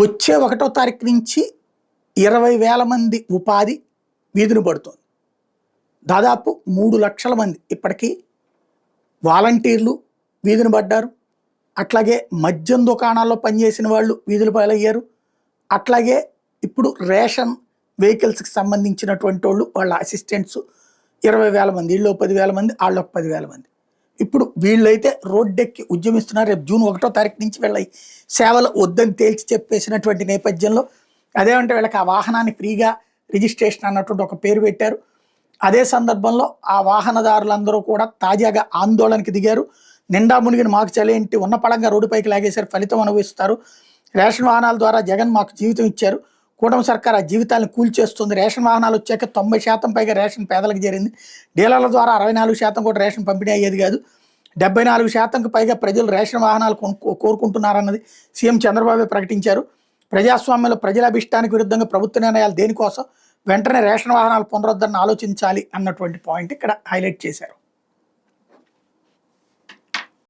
వచ్చే 1వ తారీఖు నుంచి 20,000 మంది ఉపాధి వీధిన పడుతుంది. దాదాపు 3 లక్షల మంది ఇప్పటికీ వాలంటీర్లు వీధిన పడ్డారు. అట్లాగే మద్యం దుకాణాల్లో పనిచేసిన వాళ్ళు వీధుల పాలయ్యారు. అట్లాగే ఇప్పుడు రేషన్ వెహికల్స్కి సంబంధించినటువంటి వాళ్ళు వాళ్ళ అసిస్టెంట్స్ 20,000 మంది, వీళ్ళు 10,000 మంది, వాళ్ళు 10,000 మంది. ఇప్పుడు వీళ్ళైతే రోడ్డెక్కి ఉద్యమిస్తున్నారు. రేపు జూన్ 1వ తారీఖు నుంచి వీళ్ళ సేవలు వద్దని తేల్చి చెప్పేసినటువంటి నేపథ్యంలో అదేమంటే వీళ్ళకి ఆ వాహనాన్ని ఫ్రీగా రిజిస్ట్రేషన్ అన్నటువంటి ఒక పేరు పెట్టారు. అదే సందర్భంలో ఆ వాహనదారులందరూ కూడా తాజాగా ఆందోళనకి దిగారు. నిండా మునిగిన మాకు చలేంటి ఉన్న పడంగా రోడ్డుపైకి లాగేశారు, ఫలితం అనుభవిస్తారు. రేషన్ వాహనాల ద్వారా జగన్ మాకు జీవితం ఇచ్చారు, కూటమి సర్కార్ ఆ జీవితాలను కూల్చేస్తుంది. రేషన్ వాహనాలు వచ్చాక 90% పైగా రేషన్ పేదలకు చేరింది. డీలర్ల ద్వారా 64% కూడా రేషన్ పంపిణీ అయ్యేది కాదు. 74%కు పైగా ప్రజలు రేషన్ వాహనాలు కోరుకుంటున్నారన్నది సీఎం చంద్రబాబు ప్రకటించారు. ప్రజాస్వామ్యంలో ప్రజల అభిష్టానికి విరుద్ధంగా ప్రభుత్వ నిర్ణయాలు దేనికోసం, వెంటనే రేషన్ వాహనాలు పునరుద్ధరణ ఆలోచించాలి అన్నటువంటి పాయింట్ ఇక్కడ హైలైట్ చేశారు.